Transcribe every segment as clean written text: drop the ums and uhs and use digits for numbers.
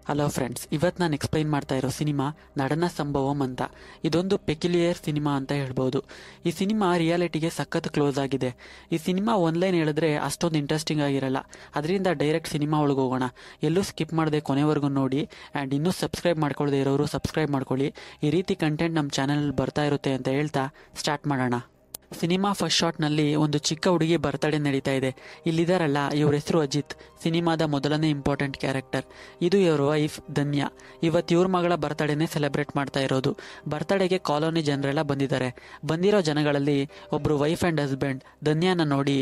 Hello friends, ಇವತ್ತು ನಾನು explain ಮಾಡ್ತಾ ಇರೋ ಸಿನಿಮಾ ನಡನ ಸಂಭವಂ ಅಂತ. ಇದೊಂದು ಪೆಕ್ಯುಲಿಯರ್ ಸಿನಿಮಾ ಅಂತ ಹೇಳ್ಬೋದು. ಈ ಸಿನಿಮಾ ರಿಯಾಲಿಟಿಗೆ ಸಖತ್ ಕ್ಲೋಸ್ ಆಗಿದೆ. ಈ ಸಿನಿಮಾ ಒನ್ಲೈನ್ ಹೇಳಿದ್ರೆ ಅಷ್ಟೊಂದು ಇಂಟ್ರೆಸ್ಟಿಂಗ್ ಆಗಿರಲ್ಲ. ಅದರಿಂದ ಡೈರೆಕ್ಟ್ ಸಿನಿಮಾ ಒಳಗೆ ಹೋಗೋಣ. ಎಲ್ಲೂ ಸ್ಕಿಪ್ ಮಾಡದೆ ಕೊನೆವರೆಗೂ ನೋಡಿ. ಆ್ಯಂಡ್ ಇನ್ನೂ ಸಬ್ಸ್ಕ್ರೈಬ್ ಮಾಡ್ಕೊಳ್ಳದೆ ಇರೋರು ಸಬ್ಸ್ಕ್ರೈಬ್ ಮಾಡ್ಕೊಳ್ಳಿ. ಈ ರೀತಿ ಕಂಟೆಂಟ್ ನಮ್ಮ ಚಾನಲ್ ಬರ್ತಾ ಇರುತ್ತೆ ಅಂತ ಹೇಳ್ತಾ ಸ್ಟಾರ್ಟ್ ಮಾಡೋಣ. ಸಿನಿಮಾ ಫಸ್ಟ್ ಶಾಟ್ನಲ್ಲಿ ಒಂದು ಚಿಕ್ಕ ಹುಡುಗಿ ಬರ್ತಡೇ ನಡೀತಾ ಇದೆ. ಇಲ್ಲಿದಾರಲ್ಲ, ಇವ್ರ ಹೆಸರು ಅಜಿತ್, ಸಿನಿಮಾದ ಮೊದಲನೇ ಇಂಪಾರ್ಟೆಂಟ್ ಕ್ಯಾರೆಕ್ಟರ್. ಇದು ಇವ್ರ ವೈಫ್ ಧನ್ಯಾ. ಇವತ್ತು ಇವ್ರ ಮಗಳ ಬರ್ತಡೇನೆ ಸೆಲೆಬ್ರೇಟ್ ಮಾಡ್ತಾ ಇರೋದು. ಬರ್ತಡೇಗೆ ಕಾಲೋನಿ ಜನರೆಲ್ಲ ಬಂದಿದ್ದಾರೆ. ಬಂದಿರೋ ಜನಗಳಲ್ಲಿ ಒಬ್ರು ವೈಫ್ ಆ್ಯಂಡ್ ಹಸ್ಬೆಂಡ್ ಧನ್ಯಾನ ನೋಡಿ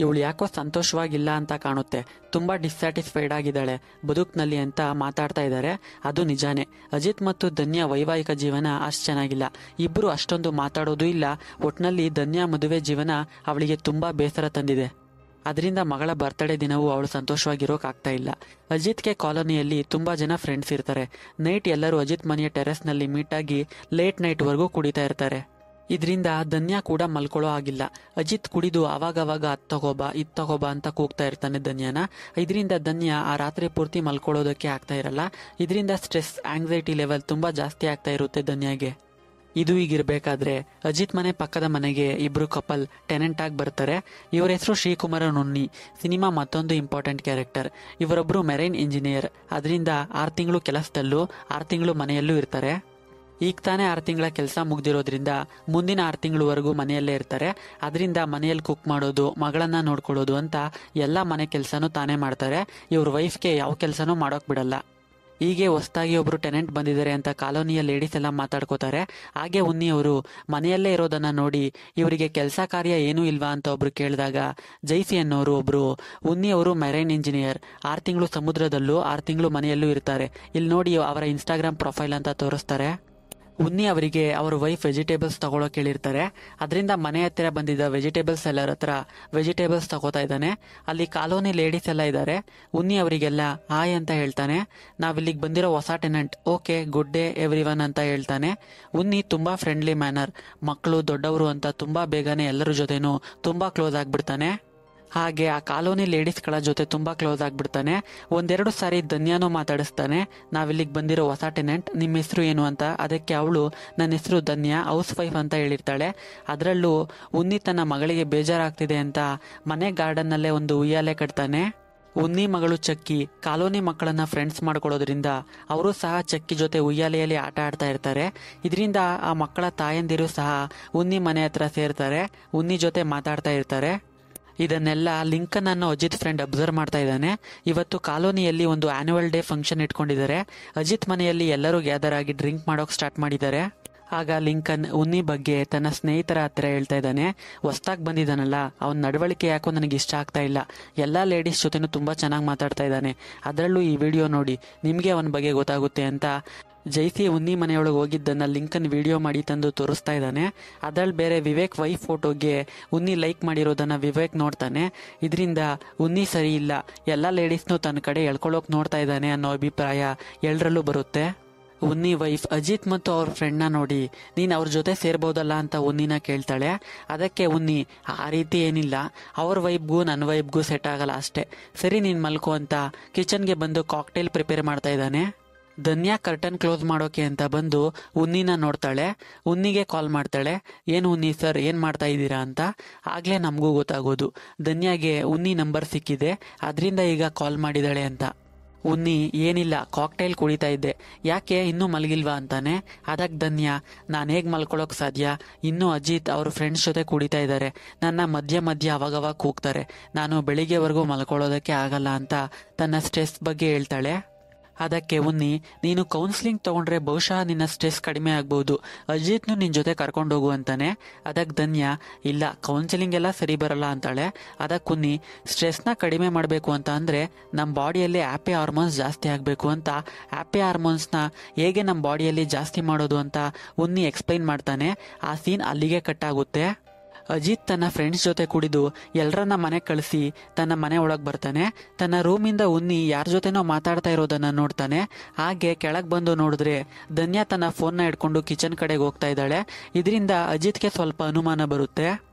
ಇವಳು ಯಾಕೋ ಸಂತೋಷವಾಗಿಲ್ಲ ಅಂತ ಕಾಣುತ್ತೆ, ತುಂಬಾ ಡಿಸ್ಸ್ಯಾಟಿಸ್ಫೈಡ್ ಆಗಿದ್ದಾಳೆ ಬದುಕ್ನಲ್ಲಿ ಅಂತ ಮಾತಾಡ್ತಾ ಇದ್ದಾರೆ. ಅದು ನಿಜಾನೇ. ಅಜಿತ್ ಮತ್ತು ಧನ್ಯಾ ವೈವಾಹಿಕ ಜೀವನ ಅಷ್ಟು ಚೆನ್ನಾಗಿಲ್ಲ. ಇಬ್ರು ಅಷ್ಟೊಂದು ಮಾತಾಡೋದು ಇಲ್ಲ. ಒಟ್ನಲ್ಲಿ ಧನ್ಯಾ ಮದುವೆ ಜೀವನ ಅವಳಿಗೆ ತುಂಬಾ ಬೇಸರ ತಂದಿದೆ. ಅದರಿಂದ ಮಗಳ ಬರ್ತಡೇ ದಿನವೂ ಅವಳು ಸಂತೋಷವಾಗಿರೋಕ್ಕಾಗ್ತಾ ಇಲ್ಲ. ಅಜಿತ್ಗೆ ಕಾಲೋನಿಯಲ್ಲಿ ತುಂಬಾ ಜನ ಫ್ರೆಂಡ್ಸ್ ಇರ್ತಾರೆ. ನೈಟ್ ಎಲ್ಲರೂ ಅಜಿತ್ ಮನೆಯ ಟೆರೆಸ್ನಲ್ಲಿ ಮೀಟ್ ಆಗಿ ಲೇಟ್ ನೈಟ್ವರೆಗೂ ಕುಡಿತಾ ಇರ್ತಾರೆ. ಇದರಿಂದ ಧನ್ಯಾ ಕೂಡ ಮಲ್ಕೊಳ್ಳೋ ಆಗಿಲ್ಲ. ಅಜಿತ್ ಕುಡಿದು ಅವಾಗವಾಗ ಅದ್ ತಗೋಬಾ ಅಂತ ಕೂಗ್ತಾ ಇರ್ತಾನೆ ಧನ್ಯಾನ. ಇದರಿಂದ ಧನ್ಯಾ ಆ ರಾತ್ರಿ ಪೂರ್ತಿ ಮಲ್ಕೊಳ್ಳೋದಕ್ಕೆ ಆಗ್ತಾ ಇರಲ್ಲ. ಇದರಿಂದ ಸ್ಟ್ರೆಸ್, ಆಂಗ್ಸೈಟಿ ಲೆವೆಲ್ ತುಂಬಾ ಜಾಸ್ತಿ ಆಗ್ತಾ ಇರುತ್ತೆ ಧನ್ಯಾಗೆ. ಇದು ಈಗಿರ್ಬೇಕಾದ್ರೆ ಅಜಿತ್ ಮನೆ ಪಕ್ಕದ ಮನೆಗೆ ಇಬ್ರು ಕಪಲ್ ಟೆನೆಂಟ್ ಆಗಿ ಬರ್ತಾರೆ. ಇವರ ಹೆಸರು ಶ್ರೀಕುಮಾರನ್ ಉನ್ನಿ. ಸಿನಿಮಾ ಮತ್ತೊಂದು ಇಂಪಾರ್ಟೆಂಟ್ ಕ್ಯಾರೆಕ್ಟರ್. ಇವರೊಬ್ರು ಮೆರೈನ್ ಇಂಜಿನಿಯರ್. ಅದರಿಂದ 6 ತಿಂಗಳು ಕೆಲಸದಲ್ಲೂ 6 ತಿಂಗಳು ಮನೆಯಲ್ಲೂ ಇರ್ತಾರೆ. ಈಗ ತಾನೇ 6 ತಿಂಗಳ ಕೆಲಸ ಮುಗ್ದಿರೋದ್ರಿಂದ ಮುಂದಿನ 6 ತಿಂಗಳವರೆಗೂ ಮನೆಯಲ್ಲೇ ಇರ್ತಾರೆ. ಅದರಿಂದ ಮನೆಯಲ್ಲಿ ಕುಕ್ ಮಾಡೋದು, ಮಗಳನ್ನ ನೋಡ್ಕೊಳ್ಳೋದು ಅಂತ ಎಲ್ಲ ಮನೆ ಕೆಲಸನೂ ತಾನೇ ಮಾಡ್ತಾರೆ. ಇವ್ರ ವೈಫ್ಗೆ ಯಾವ ಕೆಲಸನೂ ಮಾಡೋಕ್ ಬಿಡಲ್ಲ. ಹೀಗೆ ಹೊಸದಾಗಿ ಒಬ್ರು ಟೆನೆಂಟ್ ಬಂದಿದ್ದಾರೆ ಅಂತ ಕಾಲೋನಿಯ ಲೇಡೀಸ್ ಎಲ್ಲ ಮಾತಾಡ್ಕೋತಾರೆ. ಹಾಗೆ ಉನ್ನಿ ಅವರು ಮನೆಯಲ್ಲೇ ಇರೋದನ್ನ ನೋಡಿ ಇವರಿಗೆ ಕೆಲಸ ಕಾರ್ಯ ಏನೂ ಇಲ್ವಾ ಅಂತ ಒಬ್ರು ಕೇಳಿದಾಗ ಜೈಸಿ ಅನ್ನೋರು ಒಬ್ರು, ಉನ್ನಿ ಅವರು ಮೆರೈನ್ ಇಂಜಿನಿಯರ್, 6 ತಿಂಗಳು ಸಮುದ್ರದಲ್ಲೂ 6 ತಿಂಗಳು ಮನೆಯಲ್ಲೂ ಇರ್ತಾರೆ. ಇಲ್ಲಿ ನೋಡಿ ಅವರ ಇನ್ಸ್ಟಾಗ್ರಾಮ್ ಪ್ರೊಫೈಲ್ ಅಂತ ತೋರಿಸ್ತಾರೆ. ಉನ್ನಿ ಅವರಿಗೆ ಅವ್ರ ವೈಫ್ ವೆಜಿಟೇಬಲ್ಸ್ ತಗೊಳಕ್ ಹೇಳಿರ್ತಾರೆ. ಅದರಿಂದ ಮನೆ ಹತ್ತಿರ ಬಂದಿದ್ದ ವೆಜಿಟೇಬಲ್ಸ್ ಎಲ್ಲರ ಹತ್ರ ವೆಜಿಟೇಬಲ್ಸ್ ತಗೋತಾ ಇದ್ದಾನೆ. ಅಲ್ಲಿ ಕಾಲೋನಿ ಲೇಡೀಸ್ ಎಲ್ಲ ಇದ್ದಾರೆ. ಉನ್ನಿ ಅವರಿಗೆಲ್ಲ ಹಾಯ್ ಅಂತ ಹೇಳ್ತಾನೆ. ನಾವಿಲ್ಲಿಗೆ ಬಂದಿರೋ ಹೊಸ tenant, okay good day everyone ಅಂತ ಹೇಳ್ತಾನೆ. ಉನ್ನಿ ತುಂಬಾ ಫ್ರೆಂಡ್ಲಿ ಮ್ಯಾನರ್, ಮಕ್ಕಳು ದೊಡ್ಡವರು ಅಂತ ತುಂಬಾ ಬೇಗನೆ ಎಲ್ಲರ ಜೊತೆನೂ ತುಂಬಾ ಕ್ಲೋಸ್ ಆಗ್ಬಿಡ್ತಾನೆ. ಹಾಗೆ ಆ ಕಾಲೋನಿ ಲೇಡೀಸ್ಗಳ ಜೊತೆ ತುಂಬಾ ಕ್ಲೋಸ್ ಆಗ್ಬಿಡ್ತಾನೆ. 1-2 ಸಾರಿ ಧನ್ಯಾನೂ ಮಾತಾಡಿಸ್ತಾನೆ. ನಾವಿಲ್ಲಿಗೆ ಬಂದಿರೋ ಹೊಸ ಟೆನೆಂಟ್, ನಿಮ್ಮ ಹೆಸರು ಏನು ಅಂತ. ಅದಕ್ಕೆ ಅವಳು ನನ್ನ ಹೆಸರು ಧನ್ಯಾ, ಹೌಸ್ ವೈಫ್ ಅಂತ ಹೇಳಿರ್ತಾಳೆ. ಅದರಲ್ಲೂ ಉನ್ನಿ ತನ್ನ ಮಗಳಿಗೆ ಬೇಜಾರಾಗ್ತಿದೆ ಅಂತ ಮನೆ ಗಾರ್ಡನ್ನಲ್ಲೇ ಒಂದು ಉಯ್ಯಾಲೆ ಕಟ್ತಾನೆ. ಉನ್ನಿ ಮಗಳು ಚಕ್ಕಿ ಕಾಲೋನಿ ಮಕ್ಕಳನ್ನ ಫ್ರೆಂಡ್ಸ್ ಮಾಡ್ಕೊಳ್ಳೋದ್ರಿಂದ ಅವರು ಸಹ ಚಕ್ಕಿ ಜೊತೆ ಉಯ್ಯಾಲೆಯಲ್ಲಿ ಆಟ ಆಡ್ತಾ ಇರ್ತಾರೆ. ಇದರಿಂದ ಆ ಮಕ್ಕಳ ತಾಯಂದಿರು ಸಹ ಉನ್ನಿ ಮನೆ ಹತ್ರ ಸೇರ್ತಾರೆ, ಉನ್ನಿ ಜೊತೆ ಮಾತಾಡ್ತಾ ಇರ್ತಾರೆ. ಇದನ್ನೆಲ್ಲ ಲಿಂಕನ್ ಅನ್ನೋ ಅಜಿತ್ ಫ್ರೆಂಡ್ ಅಬ್ಸರ್ವ್ ಮಾಡ್ತಾ ಇದ್ದಾನೆ. ಇವತ್ತು ಕಾಲೋನಿಯಲ್ಲಿ ಒಂದು ಆನ್ಯುವಲ್ ಡೇ ಫಂಕ್ಷನ್ ಇಟ್ಕೊಂಡಿದ್ದಾರೆ. ಅಜಿತ್ ಮನೆಯಲ್ಲಿ ಎಲ್ಲರೂ ಗ್ಯಾದರ್ ಆಗಿ ಡ್ರಿಂಕ್ ಮಾಡೋಕ್ ಸ್ಟಾರ್ಟ್ ಮಾಡಿದ್ದಾರೆ. ಆಗ ಲಿಂಕನ್ ಉನ್ನಿ ಬಗ್ಗೆ ತನ್ನ ಸ್ನೇಹಿತರ ಹತ್ರ ಹೇಳ್ತಾ ಇದ್ದಾನೆ. ಹೊಸ್ದಾಗಿ ಬಂದಿದ್ದಾನಲ್ಲ, ಅವನ ನಡವಳಿಕೆ ಯಾಕೋ ನನಗೆ ಇಷ್ಟ ಆಗ್ತಾ ಇಲ್ಲ. ಎಲ್ಲಾ ಲೇಡೀಸ್ ಜೊತೆನೂ ತುಂಬಾ ಚೆನ್ನಾಗಿ ಮಾತಾಡ್ತಾ ಇದ್ದಾನೆ. ಅದರಲ್ಲೂ ಈ ವಿಡಿಯೋ ನೋಡಿ ನಿಮ್ಗೆ ಅವನ ಬಗ್ಗೆ ಗೊತ್ತಾಗುತ್ತೆ ಅಂತ ಜೈಸಿ ಉನ್ನಿ ಮನೆಯೊಳಗೆ ಹೋಗಿದ್ದನ್ನ ಲಿಂಕನ್ ವಿಡಿಯೋ ಮಾಡಿ ತಂದು ತೋರಿಸ್ತಾ ಇದ್ದಾನೆ. ಅದ್ರಲ್ಲಿ ಬೇರೆ ವಿವೇಕ್ ವೈಫ್ ಫೋಟೋಗೆ ಉನ್ನಿ ಲೈಕ್ ಮಾಡಿರೋದನ್ನ ವಿವೇಕ್ ನೋಡ್ತಾನೆ. ಇದರಿಂದ ಉನ್ನಿ ಸರಿ ಇಲ್ಲ, ಎಲ್ಲಾ ಲೇಡೀಸ್ನು ತನ್ನ ಕಡೆ ಎಳ್ಕೊಳ್ಳೋಕ್ ನೋಡ್ತಾ ಇದ್ದಾನೆ ಅನ್ನೋ ಅಭಿಪ್ರಾಯ ಎಲ್ಲರಲ್ಲೂ ಬರುತ್ತೆ. ಉನ್ನಿ ವೈಫ್ ಅಜಿತ್ ಮತ್ತು ಅವ್ರ ಫ್ರೆಂಡ್ನ ನೋಡಿ ನೀನ್ ಅವ್ರ ಜೊತೆ ಸೇರ್ಬೋದಲ್ಲ ಅಂತ ಉನ್ನಿನ ಕೇಳ್ತಾಳೆ. ಅದಕ್ಕೆ ಉನ್ನಿ, ಆ ರೀತಿ ಏನಿಲ್ಲ, ಅವ್ರ ವೈಬ್ಗೂ ನನ್ನ ವೈಬ್ಗೂ ಸೆಟ್ ಆಗಲ್ಲ ಅಷ್ಟೇ, ಸರಿ ನೀನ್ ಮಲ್ಕೋ ಅಂತ ಕಿಚನ್ಗೆ ಬಂದು ಕಾಕ್ಟೇಲ್ ಪ್ರಿಪೇರ್ ಮಾಡ್ತಾ ಇದ್ದಾನೆ. ಧನ್ಯಾ ಕರ್ಟನ್ ಕ್ಲೋಸ್ ಮಾಡೋಕೆ ಅಂತ ಬಂದು ಉನ್ನಿನ ನೋಡ್ತಾಳೆ. ಉನ್ನಿಗೆ ಕಾಲ್ ಮಾಡ್ತಾಳೆ. ಏನು ಉನ್ನಿ ಸರ್, ಏನ್ ಮಾಡ್ತಾ ಇದ್ದೀರಾ ಅಂತ. ಆಗ್ಲೇ ನಮಗೂ ಗೊತ್ತಾಗೋದು ಧನ್ಯಾಗೆ ಉನ್ನಿ ನಂಬರ್ ಸಿಕ್ಕಿದೆ, ಅದರಿಂದ ಈಗ ಕಾಲ್ ಮಾಡಿದಾಳೆ ಅಂತ. ಉನ್ನಿ, ಏನಿಲ್ಲ, ಕಾಕ್ಟೈಲ್ ಕುಡಿತಾ ಇದ್ದೆ, ಯಾಕೆ ಇನ್ನೂ ಮಲಗಿಲ್ವಾ ಅಂತಾನೆ. ಅದಕ್ಕೆ ಧನ್ಯಾ, ನಾನು ಹೇಗೆ ಮಲ್ಕೊಳ್ಳೋಕೆ ಸಾಧ್ಯ, ಇನ್ನೂ ಅಜಿತ್ ಅವ್ರ ಫ್ರೆಂಡ್ಸ್ ಜೊತೆ ಕುಡಿತಾ ಇದ್ದಾರೆ, ನನ್ನ ಮಧ್ಯ ಅವಾಗವಾಗ ಕೂಗ್ತಾರೆ, ನಾನು ಬೆಳಿಗ್ಗೆವರೆಗೂ ಮಲ್ಕೊಳ್ಳೋದಕ್ಕೆ ಆಗಲ್ಲ ಅಂತ ತನ್ನ ಸ್ಟ್ರೆಸ್ ಬಗ್ಗೆ ಹೇಳ್ತಾಳೆ. ಅದಕ್ಕೆ ಉನ್ನಿ, ನೀನು ಕೌನ್ಸಿಲಿಂಗ್ ತಗೊಂಡ್ರೆ ಬಹುಶಃ ನಿನ್ನ ಸ್ಟ್ರೆಸ್ ಕಡಿಮೆ ಆಗ್ಬಹುದು, ಅಜಿತ್ನು ನಿನ್ ಜೊತೆ ಕರ್ಕೊಂಡು ಹೋಗು ಅಂತಾನೆ. ಅದಕ್ಕೆ ಧನ್ಯಾ, ಇಲ್ಲ ಕೌನ್ಸಿಲಿಂಗ್ ಎಲ್ಲ ಸರಿ ಬರಲ್ಲ ಅಂತಾಳೆ. ಅದಕ್ಕೆ ಉನ್ನಿ, ಸ್ಟ್ರೆಸ್ನ ಕಡಿಮೆ ಮಾಡಬೇಕು ಅಂತ ಅಂದ್ರೆ ನಮ್ಮ ಬಾಡಿಯಲ್ಲಿ ಹ್ಯಾಪಿ ಹಾರ್ಮೋನ್ಸ್ ಜಾಸ್ತಿ ಆಗಬೇಕು ಅಂತ, ಹ್ಯಾಪಿ ಹಾರ್ಮೋನ್ಸ್ನ ಹೇಗೆ ನಮ್ಮ ಬಾಡಿಯಲ್ಲಿ ಜಾಸ್ತಿ ಮಾಡೋದು ಅಂತ ಉನ್ನಿ ಎಕ್ಸ್ಪ್ಲೈನ್ ಮಾಡ್ತಾನೆ. ಆ ಸೀನ್ ಅಲ್ಲಿಗೆ ಕಟ್ ಆಗುತ್ತೆ. ಅಜಿತ್ ತನ್ನ ಫ್ರೆಂಡ್ಸ್ ಜೊತೆ ಕುಡಿದು ಎಲ್ಲರನ್ನ ಮನೆ ಕಳಿಸಿ ತನ್ನ ಮನೆ ಒಳಗೆ ಬರ್ತಾನೆ. ತನ್ನ ರೂಮಿಂದ ಉನ್ನಿ ಯಾರ ಜೊತೆನೋ ಮಾತಾಡ್ತಾ ಇರೋದನ್ನ ನೋಡ್ತಾನೆ. ಹಾಗೆ ಕೆಳಗೆ ಬಂದು ನೋಡಿದ್ರೆ ಧನ್ಯಾ ತನ್ನ ಫೋನ್ನ ಹಿಡ್ಕೊಂಡು ಕಿಚನ್ ಕಡೆಗೆ ಹೋಗ್ತಾ ಇದ್ದಾಳೆ. ಇದರಿಂದ ಅಜಿತ್ಗೆ ಸ್ವಲ್ಪ ಅನುಮಾನ ಬರುತ್ತೆ.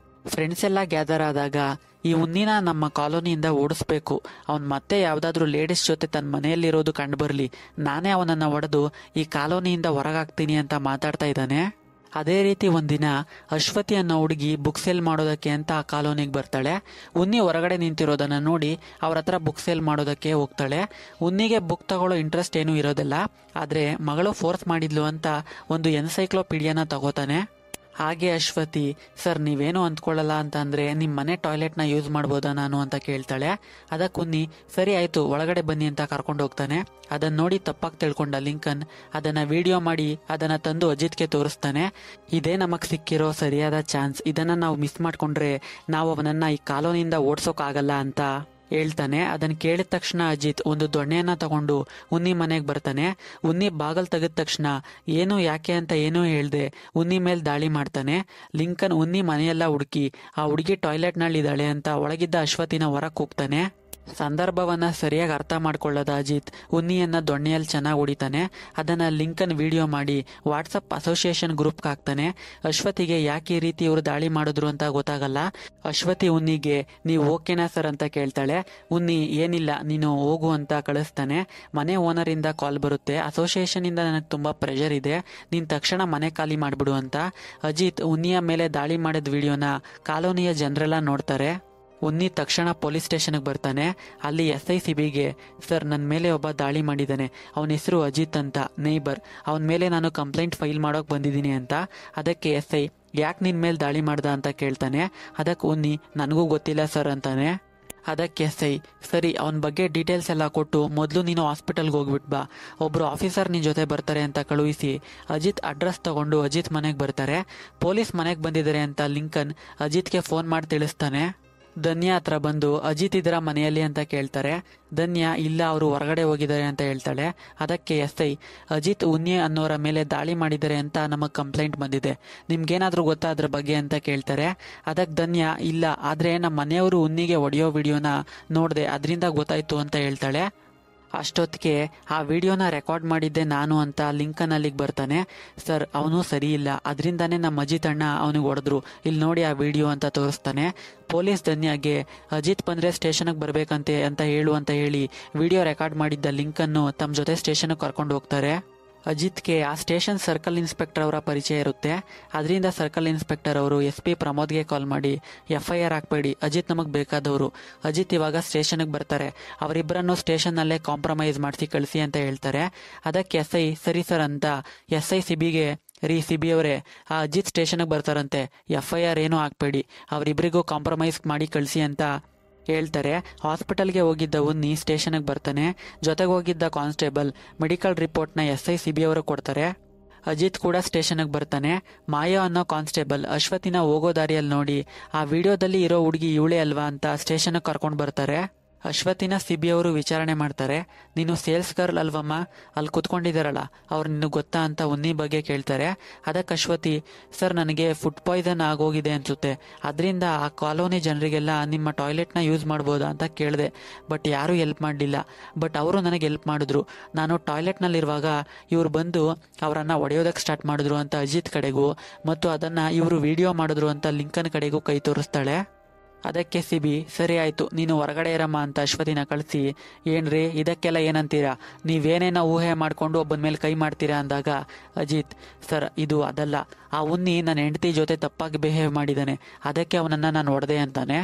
ಫ್ರೆಂಡ್ಸ್ ಎಲ್ಲ ಗ್ಯಾದರ್ ಆದಾಗ ಈ ಉನ್ನಿನ ನಮ್ಮ ಕಾಲೋನಿಯಿಂದ ಓಡಿಸ್ಬೇಕು. ಅವನ್ ಮತ್ತೆ ಯಾವ್ದಾದ್ರು ಲೇಡೀಸ್ ಜೊತೆ ತನ್ನ ಮನೆಯಲ್ಲಿರೋದು ಕಂಡು ಬರಲಿ, ನಾನೇ ಅವನನ್ನ ಒಡೆದು ಈ ಕಾಲೋನಿಯಿಂದ ಹೊರಗಾಗ್ತೀನಿ ಅಂತ ಮಾತಾಡ್ತಾ ಇದ್ದಾನೆ. ಅದೇ ರೀತಿ ಒಂದಿನ ಅಶ್ವತಿ ಅನ್ನೋ ಹುಡುಗಿ ಬುಕ್ ಸೇಲ್ ಮಾಡೋದಕ್ಕೆ ಅಂತ ಆ ಕಾಲೋನಿಗೆ ಬರ್ತಾಳೆ. ಉನ್ನಿ ಹೊರಗಡೆ ನಿಂತಿರೋದನ್ನ ನೋಡಿ ಅವ್ರ ಹತ್ರ ಬುಕ್ ಸೇಲ್ ಮಾಡೋದಕ್ಕೆ ಹೋಗ್ತಾಳೆ. ಉನ್ನಿಗೆ ಬುಕ್ ತಗೊಳ್ಳೋ ಇಂಟ್ರೆಸ್ಟ್ ಏನೂ ಇರೋದಿಲ್ಲ, ಆದ್ರೆ ಮಗಳು ಫೋರ್ಸ್ ಮಾಡಿದ್ಲು ಅಂತ ಒಂದು ಎನ್ಸೈಕ್ಲೋಪೀಡಿಯಾನ ತಗೋತಾನೆ. ಹಾಗೆ ಅಶ್ವತಿ, ಸರ್ ನೀವೇನು ಅಂದ್ಕೊಳ್ಳಲ್ಲ ಅಂತ ಅಂದ್ರೆ ನಿಮ್ಮ ಮನೆ ಟಾಯ್ಲೆಟ್ನ ಯೂಸ್ ಮಾಡ್ಬೋದಾ ನಾನು ಅಂತ ಕೇಳ್ತಾಳೆ. ಅದಕ್ಕೆ ಉನ್ನಿ ಸರಿ ಆಯ್ತು ಒಳಗಡೆ ಬನ್ನಿ ಅಂತ ಕರ್ಕೊಂಡು ಹೋಗ್ತಾನೆ. ಅದನ್ನ ನೋಡಿ ತಪ್ಪಾಗಿ ತಿಳ್ಕೊಂಡ ಲಿಂಕನ್ ಅದನ್ನ ವಿಡಿಯೋ ಮಾಡಿ ಅದನ್ನ ತಂದು ಅಜಿತ್ಗೆ ತೋರಿಸ್ತಾನೆ. ಇದೇ ನಮಗ್ ಸಿಕ್ಕಿರೋ ಸರಿಯಾದ ಚಾನ್ಸ್, ಇದನ್ನ ನಾವು ಮಿಸ್ ಮಾಡ್ಕೊಂಡ್ರೆ ನಾವು ಅವನನ್ನ ಈ ಕಾಲೋನಿಯಿಂದ ಓಡ್ಸೋಕಾಗಲ್ಲ ಅಂತ ಹೇಳ್ತಾನೆ. ಅದನ್ನ ಕೇಳಿದ ತಕ್ಷಣ ಅಜಿತ್ ಒಂದು ದೊಣ್ಣೆಯನ್ನ ತಗೊಂಡು ಉನ್ನಿ ಮನೆಗೆ ಬರ್ತಾನೆ. ಉನ್ನಿ ಬಾಗಲ್ ತೆಗೆದ ತಕ್ಷಣ ಏನು ಯಾಕೆ ಅಂತ ಏನೂ ಹೇಳ್ದೆ ಉನ್ನಿ ಮೇಲೆ ದಾಳಿ ಮಾಡ್ತಾನೆ. ಲಿಂಕನ್ ಉನ್ನಿ ಮನೆಯೆಲ್ಲ ಹುಡುಕಿ ಆ ಹುಡುಗಿ ಟಾಯ್ಲೆಟ್ ನಲ್ಲಿ ಇದ್ದಾಳೆ ಅಂತ ಒಳಗಿದ್ದ ಅಶ್ವತಿನ ಹೊರಕ್ಕೆ ಹೋಗ್ತಾನೆ. ಸಂದರ್ಭವನ್ನ ಸರಿಯಾಗಿ ಅರ್ಥ ಮಾಡ್ಕೊಳ್ಳದ ಅಜಿತ್ ಉನ್ನಿಯನ್ನ ದೊಣ್ಣೆಯಲ್ಲಿ ಚೆನ್ನಾಗಿ ಹೊಡಿತಾನೆ. ಅದನ್ನ ಲಿಂಕನ್ ವಿಡಿಯೋ ಮಾಡಿ ವಾಟ್ಸಪ್ ಅಸೋಸಿಯೇಷನ್ ಗ್ರೂಪ್ಗೆ ಹಾಕ್ತಾನೆ. ಅಶ್ವತಿಗೆ ಯಾಕೆ ಈ ರೀತಿ ಇವರು ದಾಳಿ ಮಾಡಿದ್ರು ಅಂತ ಗೊತ್ತಾಗಲ್ಲ. ಅಶ್ವತಿ ಉನ್ನಿಗೆ ನೀವು ಓಕೆನಾ ಸರ್ ಅಂತ ಕೇಳ್ತಾಳೆ. ಉನ್ನಿ ಏನಿಲ್ಲ ನೀನು ಹೋಗು ಅಂತ ಕಳಿಸ್ತಾನೆ. ಮನೆ ಓನರ್ ಇಂದ ಕಾಲ್ ಬರುತ್ತೆ, ಅಸೋಸಿಯೇಷನ್ ಇಂದ ನನಗೆ ತುಂಬಾ ಪ್ರೆಷರ್ ಇದೆ, ನೀನ್ ತಕ್ಷಣ ಮನೆ ಖಾಲಿ ಮಾಡ್ಬಿಡು ಅಂತ. ಅಜಿತ್ ಉನ್ನಿಯ ಮೇಲೆ ದಾಳಿ ಮಾಡಿದ ವಿಡಿಯೋನ ಕಾಲೋನಿಯ ಜನರೆಲ್ಲ ನೋಡ್ತಾರೆ. ಉನ್ನಿ ತಕ್ಷಣ ಪೊಲೀಸ್ ಸ್ಟೇಷನ್ಗೆ ಬರ್ತಾನೆ. ಅಲ್ಲಿ SI ಸಿಬಿಗೆ ಸರ್ ನನ್ನ ಮೇಲೆ ಒಬ್ಬ ದಾಳಿ ಮಾಡಿದ್ದಾನೆ, ಅವನ ಹೆಸರು ಅಜಿತ್ ಅಂತ, ನೇಬರ್, ಅವನ ಮೇಲೆ ನಾನು ಕಂಪ್ಲೇಂಟ್ ಫೈಲ್ ಮಾಡೋಕೆ ಬಂದಿದ್ದೀನಿ ಅಂತ. ಅದಕ್ಕೆ SI ಯಾಕೆ ನಿನ್ನ ಮೇಲೆ ದಾಳಿ ಮಾಡ್ದ ಅಂತ ಕೇಳ್ತಾನೆ. ಅದಕ್ಕೆ ಉನ್ನಿ ನನಗೂ ಗೊತ್ತಿಲ್ಲ ಸರ್ ಅಂತಾನೆ. ಅದಕ್ಕೆ SI ಸರಿ ಅವನ ಬಗ್ಗೆ ಡೀಟೇಲ್ಸ್ ಎಲ್ಲ ಕೊಟ್ಟು ಮೊದಲು ನೀನು ಹಾಸ್ಪಿಟಲ್ಗೆ ಹೋಗ್ಬಿಟ್ ಬಾ, ಒಬ್ರು ಆಫೀಸರ್ ನಿನ್ ಜೊತೆ ಬರ್ತಾರೆ ಅಂತ ಕಳುಹಿಸಿ ಅಜಿತ್ ಅಡ್ರೆಸ್ ತಗೊಂಡು ಅಜಿತ್ ಮನೆಗೆ ಬರ್ತಾರೆ. ಪೊಲೀಸ್ ಮನೆಗೆ ಬಂದಿದ್ದಾರೆ ಅಂತ ಲಿಂಕನ್ ಅಜಿತ್ಗೆ ಫೋನ್ ಮಾಡಿ ತಿಳಿಸ್ತಾನೆ. ಧನ್ಯ ಹತ್ರ ಬಂದು ಅಜಿತ್ ಇದರ ಮನೆಯಲ್ಲಿ ಅಂತ ಕೇಳ್ತಾರೆ. ಧನ್ಯ ಇಲ್ಲ ಅವರು ಹೊರಗಡೆ ಹೋಗಿದ್ದಾರೆ ಅಂತ ಹೇಳ್ತಾಳೆ. ಅದಕ್ಕೆ SI ಅಜಿತ್ ಉನ್ನಿ ಅನ್ನೋರ ಮೇಲೆ ದಾಳಿ ಮಾಡಿದ್ದಾರೆ ಅಂತ ನಮಗ್ ಕಂಪ್ಲೇಂಟ್ ಬಂದಿದೆ, ನಿಮ್ಗೇನಾದ್ರೂ ಗೊತ್ತಾ ಅದ್ರ ಬಗ್ಗೆ ಅಂತ ಕೇಳ್ತಾರೆ. ಅದಕ್ಕೆ ಧನ್ಯ ಇಲ್ಲ ಆದ್ರೆ ನಮ್ಮ ಮನೆಯವರು ಉನ್ನಿಗೆ ಹೊಡೆಯೋ ವಿಡಿಯೋನ ನೋಡ್ದೆ ಅದರಿಂದ ಗೊತ್ತಾಯ್ತು ಅಂತ ಹೇಳ್ತಾಳೆ. ಅಷ್ಟೊತ್ತಿಗೆ ಆ ವಿಡಿಯೋನ ರೆಕಾರ್ಡ್ ಮಾಡಿದ್ದೆ ನಾನು ಅಂತ ಲಿಂಕನ್ ಅಲ್ಲಿಗೆ ಬರ್ತಾನೆ. ಸರ್ ಅವನು ಸರಿ ಇಲ್ಲ, ಅದರಿಂದಾನೇ ನಮ್ಮ ಅಜಿತ್ ಅಣ್ಣ ಅವನಿಗೆ ಹೊಡೆದ್ರು, ಇಲ್ಲಿ ನೋಡಿ ಆ ವಿಡಿಯೋ ಅಂತ ತೋರಿಸ್ತಾನೆ. ಪೊಲೀಸ್ ಧನ್ಯಾಗೆ ಅಜಿತ್ ಬಂದ್ರೆ ಸ್ಟೇಷನ್ಗೆ ಬರ್ಬೇಕಂತೆ ಅಂತ ಹೇಳಿ ವಿಡಿಯೋ ರೆಕಾರ್ಡ್ ಮಾಡಿದ್ದ ಲಿಂಕನ್ನು ತಮ್ಮ ಜೊತೆ ಸ್ಟೇಷನ್ಗೆ ಕರ್ಕೊಂಡು ಹೋಗ್ತಾರೆ. ಅಜಿತ್ಗೆ ಆ ಸ್ಟೇಷನ್ ಸರ್ಕಲ್ ಇನ್ಸ್ಪೆಕ್ಟರ್ ಅವರ ಪರಿಚಯ ಇರುತ್ತೆ. ಅದರಿಂದ ಸರ್ಕಲ್ ಇನ್ಸ್ಪೆಕ್ಟರ್ ಅವರು SP ಪ್ರಮೋದ್ಗೆ ಕಾಲ್ ಮಾಡಿ FIR ಹಾಕ್ಬೇಡಿ, ಅಜಿತ್ ನಮಗ್ ಬೇಕಾದವರು, ಅಜಿತ್ ಇವಾಗ ಸ್ಟೇಷನ್ಗೆ ಬರ್ತಾರೆ, ಅವರಿಬ್ಬರನ್ನು ಸ್ಟೇಷನ್ನಲ್ಲೇ ಕಾಂಪ್ರಮೈಸ್ ಮಾಡಿಸಿ ಕಳಿಸಿ ಅಂತ ಹೇಳ್ತಾರೆ. ಅದಕ್ಕೆ SI ಸರಿ ಸರ್ ಅಂತ SI ಸಿಬಿಗೆ ರೀ ಸಿಬಿ ಅವರೇ ಆ ಅಜಿತ್ ಸ್ಟೇಷನ್ಗೆ ಬರ್ತಾರಂತೆ, FIR ಏನೂ ಹಾಕ್ಬೇಡಿ, ಅವರಿಬ್ಬರಿಗೂ ಕಾಂಪ್ರಮೈಸ್ ಮಾಡಿ ಕಳಿಸಿ ಅಂತ ಹೇಳ್ತಾರೆ. ಹಾಸ್ಪಿಟಲ್ಗೆ ಹೋಗಿದ್ದ ಉನ್ನಿ ಸ್ಟೇಷನ್ಗೆ ಬರ್ತಾನೆ. ಜೊತೆಗೆ ಹೋಗಿದ್ದ ಕಾನ್ಸ್ಟೇಬಲ್ ಮೆಡಿಕಲ್ ರಿಪೋರ್ಟ್ನ SI ಸಿಬಿ ಅವರು ಕೊಡ್ತಾರೆ. ಅಜಿತ್ ಕೂಡ ಸ್ಟೇಷನ್ಗೆ ಬರ್ತಾನೆ. ಮಾಯಾ ಅನ್ನೋ ಕಾನ್ಸ್ಟೇಬಲ್ ಅಶ್ವತಿನ ಹೋಗೋ ದಾರಿಯಲ್ಲಿ ನೋಡಿ ಆ ವಿಡಿಯೋದಲ್ಲಿ ಇರೋ ಹುಡುಗಿ ಇವಳೇ ಅಲ್ವಾ ಅಂತ ಸ್ಟೇಷನ್ಗೆ ಕರ್ಕೊಂಡು ಬರ್ತಾರೆ. ಅಶ್ವತಿನ ಸಿಬಿ ಅವರು ವಿಚಾರಣೆ ಮಾಡ್ತಾರೆ. ನೀನು ಸೇಲ್ಸ್ ಗರ್ಲ್ ಅಲ್ವಮ್ಮ, ಅಲ್ಲಿ ಕುತ್ಕೊಂಡಿದ್ದಾರಲ್ಲ ಅವ್ರು ನಿನಗೆ ಗೊತ್ತಾ ಅಂತ ಉನ್ನಿ ಬಗ್ಗೆ ಕೇಳ್ತಾರೆ. ಅದಕ್ಕೆ ಅಶ್ವತಿ ಸರ್ ನನಗೆ ಫುಡ್ ಪಾಯ್ಸನ್ ಆಗೋಗಿದೆ ಅನ್ಸುತ್ತೆ, ಅದರಿಂದ ಆ ಕಾಲೋನಿ ಜನರಿಗೆಲ್ಲ ನಿಮ್ಮ ಟಾಯ್ಲೆಟ್ನ ಯೂಸ್ ಮಾಡ್ಬೋದಾ ಅಂತ ಕೇಳಿದೆ, ಬಟ್ ಯಾರೂ ಹೆಲ್ಪ್ ಮಾಡಲಿಲ್ಲ, ಬಟ್ ಅವರು ನನಗೆ ಹೆಲ್ಪ್ ಮಾಡಿದ್ರು, ನಾನು ಟಾಯ್ಲೆಟ್ನಲ್ಲಿರುವಾಗ ಇವ್ರು ಬಂದು ಅವರನ್ನು ಹೊಡೆಯೋದಕ್ಕೆ ಸ್ಟಾರ್ಟ್ ಮಾಡಿದ್ರು ಅಂತ ಅಜಿತ್ ಕಡೆಗೂ ಮತ್ತು ಅದನ್ನು ಇವರು ವಿಡಿಯೋ ಮಾಡಿದ್ರು ಅಂತ ಲಿಂಕನ್ ಕಡೆಗೂ ಕೈ ತೋರಿಸ್ತಾಳೆ. ಅದಕ್ಕೆ ಸಿಬಿ ಸರಿ ಆಯ್ತು ನೀನು ಹೊರಗಡೆ ಇರಮ್ಮ ಅಂತ ಅಶ್ವತಿನ ಕಳಿಸಿ ಏನ್ರಿ ಇದಕ್ಕೆಲ್ಲ ಏನಂತೀರಾ, ನೀವೇನೇನೋ ಊಹೆ ಮಾಡ್ಕೊಂಡು ಒಬ್ಬನ ಮೇಲೆ ಕೈ ಮಾಡ್ತೀರಾ ಅಂದಾಗ ಅಜಿತ್ ಸರ್ ಇದು ಅದಲ್ಲ, ಆ ಉನ್ನಿ ನನ್ನ ಹೆಂಡತಿ ಜೊತೆ ತಪ್ಪಾಗಿ ಬಿಹೇವ್ ಮಾಡಿದ್ದಾನೆ, ಅದಕ್ಕೆ ಅವನನ್ನ ನಾನು ಹೊಡೆದೆ ಅಂತಾನೆ.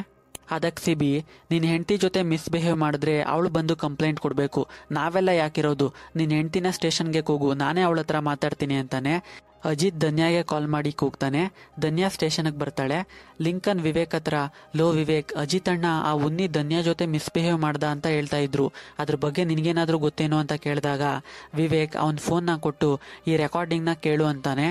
ಅದಕ್ಕೆ ಸಿಬಿ ನಿನ್ನ ಹೆಂಡತಿ ಜೊತೆ ಮಿಸ್ಬಿಹೇವ್ ಮಾಡಿದ್ರೆ ಅವಳು ಬಂದು ಕಂಪ್ಲೇಂಟ್ ಕೊಡಬೇಕು, ನಾವೆಲ್ಲ ಯಾಕಿರೋದು, ನಿನ್ನ ಹೆಂಡತಿನ ಸ್ಟೇಷನ್ಗೆ ಕೂಗು, ನಾನೇ ಅವಳ ಹತ್ರ ಮಾತಾಡ್ತೀನಿ ಅಂತಾನೆ. ಅಜಿತ್ ಧನ್ಯಾಗೆ ಕಾಲ್ ಮಾಡಿ ಕೂಗ್ತಾನೆ. ಧನ್ಯಾ ಸ್ಟೇಷನ್ಗೆ ಬರ್ತಾಳೆ. ಲಿಂಕನ್ ವಿವೇಕ್ ಹತ್ರ ಲೋ ವಿವೇಕ್, ಅಜಿತ್ ಅಣ್ಣ ಆ ಉನ್ನಿ ಧನ್ಯಾ ಜೊತೆ ಮಿಸ್ಬಿಹೇವ್ ಮಾಡ್ದ ಅಂತ ಹೇಳ್ತಾ ಇದ್ರು, ಅದ್ರ ಬಗ್ಗೆ ನಿನಗೇನಾದ್ರೂ ಗೊತ್ತೇನೋ ಅಂತ ಕೇಳಿದಾಗ ವಿವೇಕ್ ಅವನ ಫೋನ್ನ ಕೊಟ್ಟು ಈ ರೆಕಾರ್ಡಿಂಗ್ನ ಕೇಳು ಅಂತಾನೆ.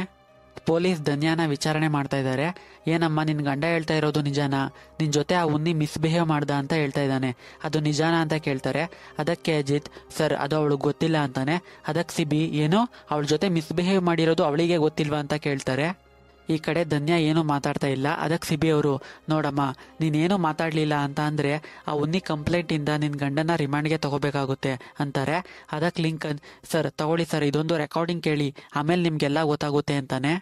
ಪೊಲೀಸ್ ಧನ್ಯಾನ ವಿಚಾರಣೆ ಮಾಡ್ತಾ ಇದ್ದಾರೆ. ಏನಮ್ಮ ನಿನ್ ಗಂಡ ಹೇಳ್ತಾ ಇರೋದು ನಿಜಾನಾ, ನಿನ್ ಜೊತೆ ಆ ಉನ್ನಿ ಮಿಸ್ಬಿಹೇವ್ ಮಾಡ್ದ ಅಂತ ಹೇಳ್ತಾ ಇದ್ದಾನೆ, ಅದು ನಿಜಾನಾ ಅಂತ ಕೇಳ್ತಾರೆ. ಅದಕ್ಕೆ ಅಜಿತ್ ಸರ್ ಅದು ಅವಳಿಗೆ ಗೊತ್ತಿಲ್ಲ ಅಂತಾನೆ. ಅದಕ್ಕೆ ಸಿಬಿ ಏನೋ ಅವಳ ಜೊತೆ ಮಿಸ್ಬಿಹೇವ್ ಮಾಡಿರೋದು ಅವಳಿಗೆ ಗೊತ್ತಿಲ್ವಾ ಅಂತ ಕೇಳ್ತಾರೆ. ಈ ಕಡೆ ಧನ್ಯಾ ಏನೂ ಮಾತಾಡ್ತಾ ಇಲ್ಲ. ಅದಕ್ಕೆ ಸಿಬಿ ಅವರು ನೋಡಮ್ಮ ನೀನೇನು ಮಾತಾಡ್ಲಿಲ್ಲ ಅಂತ ಅಂದ್ರೆ ಆ ಉನ್ನಿ ಕಂಪ್ಲೇಂಟ್ ಇಂದ ನಿನ್ ಗಂಡನ ರಿಮಾಂಡ್ಗೆ ತಗೋಬೇಕಾಗುತ್ತೆ ಅಂತಾರೆ. ಅದಕ್ಕೆ ಲಿಂಕನ್ ಸರ್ ತಗೊಳ್ಳಿ ಸರ್ ಇದೊಂದು ರೆಕಾರ್ಡಿಂಗ್ ಕೇಳಿ, ಆಮೇಲೆ ನಿಮ್ಗೆಲ್ಲ ಗೊತ್ತಾಗುತ್ತೆ ಅಂತಾನೆ.